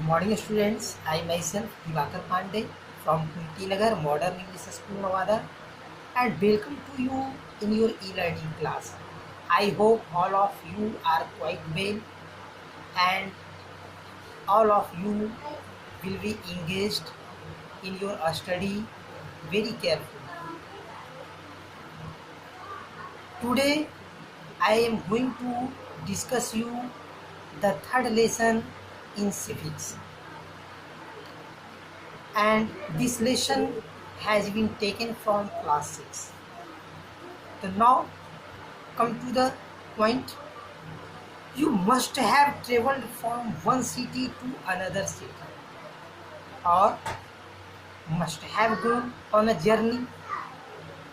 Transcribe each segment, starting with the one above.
Good morning, students. I myself, Divakar Pandey from Kuntinagar Modern English School, Nawada, and welcome to you in your e-learning class. I hope all of you are quite well and all of you will be engaged in your study very carefully. Today, I am going to discuss you the third lesson in civics. And this lesson has been taken from class 6. So now come to the point. You must have traveled from one city to another city, or must have gone on a journey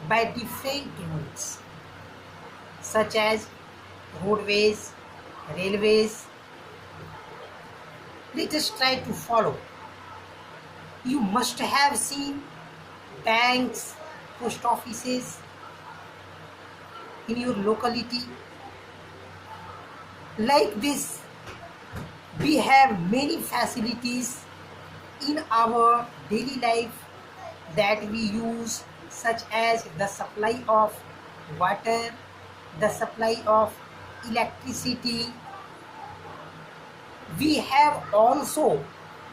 by different routes such as roadways, railways. Let us try to follow. You must have seen banks, post offices in your locality. Like this, we have many facilities in our daily life that we use, such as the supply of water, the supply of electricity. We have also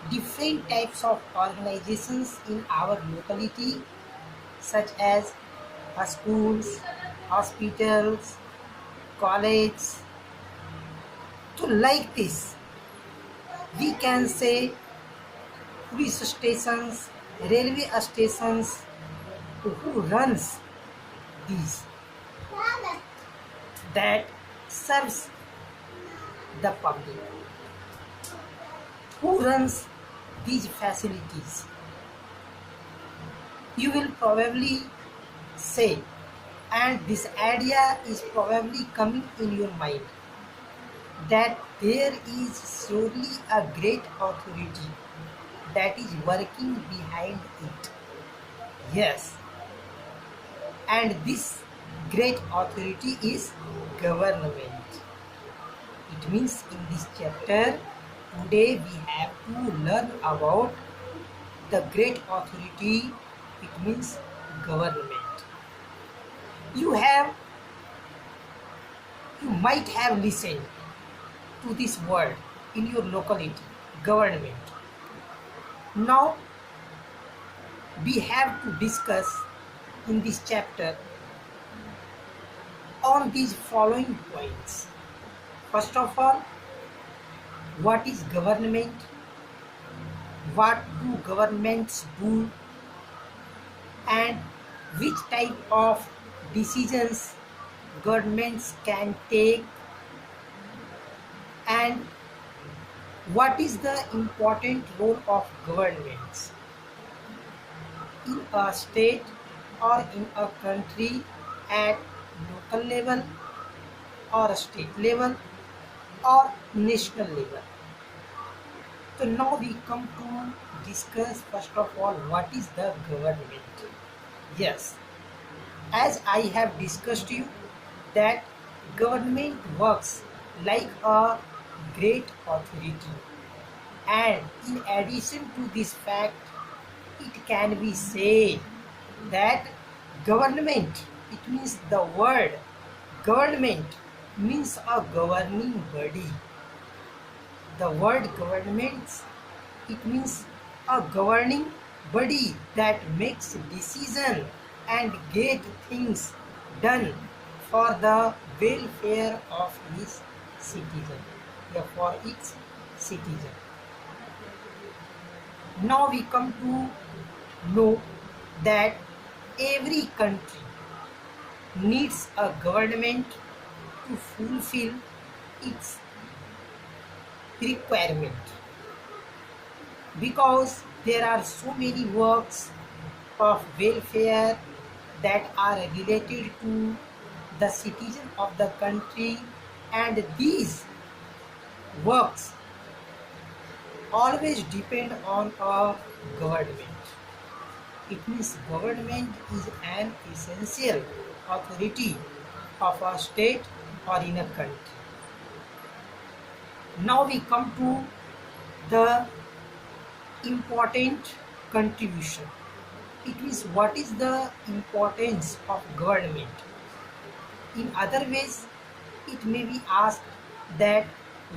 different types of organizations in our locality, such as schools, hospitals, colleges. So like this, we can say police stations, railway stations. Who runs these? That serves the public. Who runs these facilities? You will probably say, and this idea is probably coming in your mind, that there is surely a great authority that is working behind it. Yes, and this great authority is government. It means in this chapter today we have to learn about the great authority. It means government. You might have listened to this word in your locality, government. Now we have to discuss in this chapter on these following points. First of all, what is government? What do governments do? And which type of decisions governments can take? And what is the important role of governments in a state or in a country at local level or state level or national level? So now we come to discuss first of all what is the government. Yes, as I have discussed you that government works like a great authority, and in addition to this fact, it can be said that government, it means the word government means a governing body. The word governments, it means a governing body that makes decision and get things done for the welfare of his citizen, for its citizen. Now we come to know that every country needs a government to fulfill its requirement, because there are so many works of welfare that are related to the citizen of the country, and these works always depend on a government. It means government is an essential authority of a state or in a country. Now we come to the important contribution. It means what is the importance of government. In other ways, it may be asked that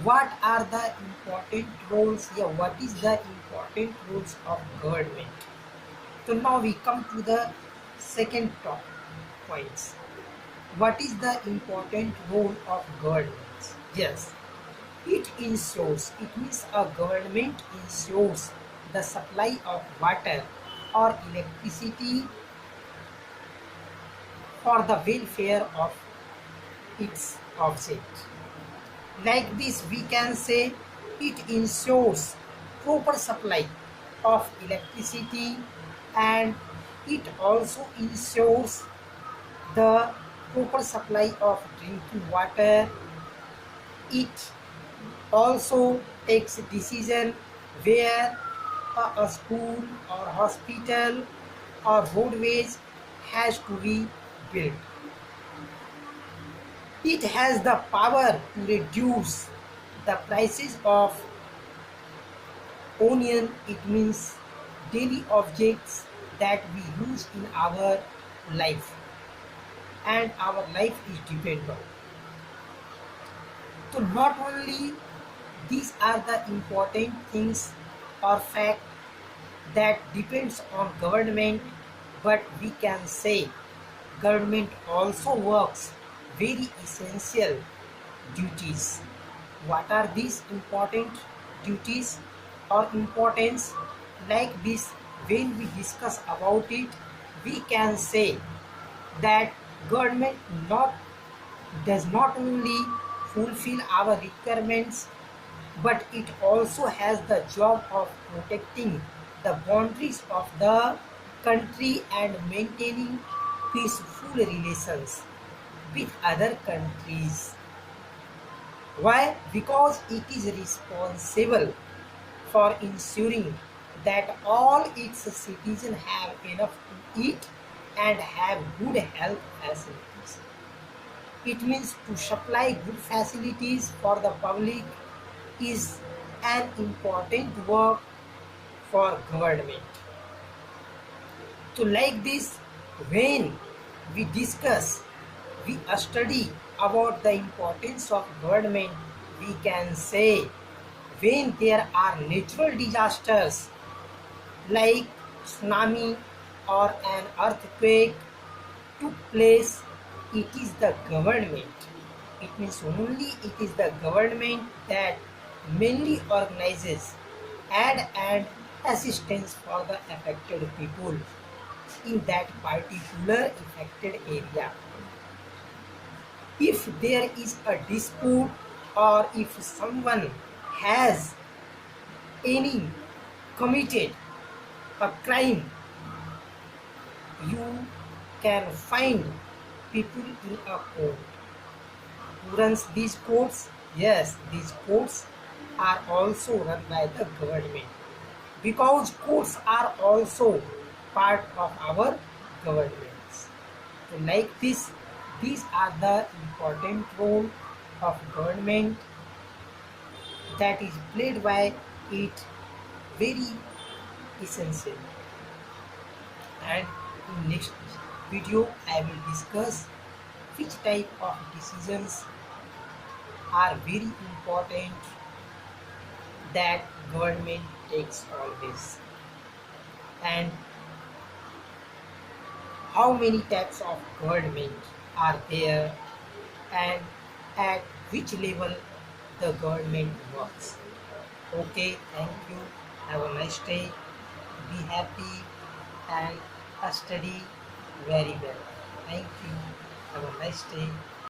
what are the important roles here, what is the important roles of government. So now we come to the second top points. What is the important role of governments? Yes, it ensures, it means a government ensures the supply of water or electricity for the welfare of its object. Like this, we can say it ensures proper supply of electricity, and it also ensures the proper supply of drinking water. It also takes decision where a school or hospital or roadways has to be built. It has the power to reduce the prices of onion. It means daily objects that we use in our life, and our life is dependent. So not only these are the important things or fact that depends on government, but we can say government also works very essential duties. What are these important duties or importance? Like this, when we discuss about it, we can say that government not does not only fulfill our requirements, but it also has the job of protecting the boundaries of the country and maintaining peaceful relations with other countries. Why? Because it is responsible for ensuring that all its citizens have enough to eat and have good health facilities. It means to supply good facilities for the public is an important work for government. So like this, when we discuss, we study about the importance of government, we can say when there are natural disasters like tsunami or an earthquake took place, it is the government. It means only it is the government that mainly organizes aid and assistance for the affected people in that particular affected area. If there is a dispute or if someone has any committed a crime, you can find people in a court. Who runs these courts? Yes, these courts are also run by the government, because courts are also part of our governments. So like this, these are the important role of government that is played by it, very essential. And in next video I will discuss which type of decisions are very important that government takes always, and how many types of government are there, and at which level the government works. Okay, thank you. Have a nice day. Be happy and study very well. Thank you. Have a nice day.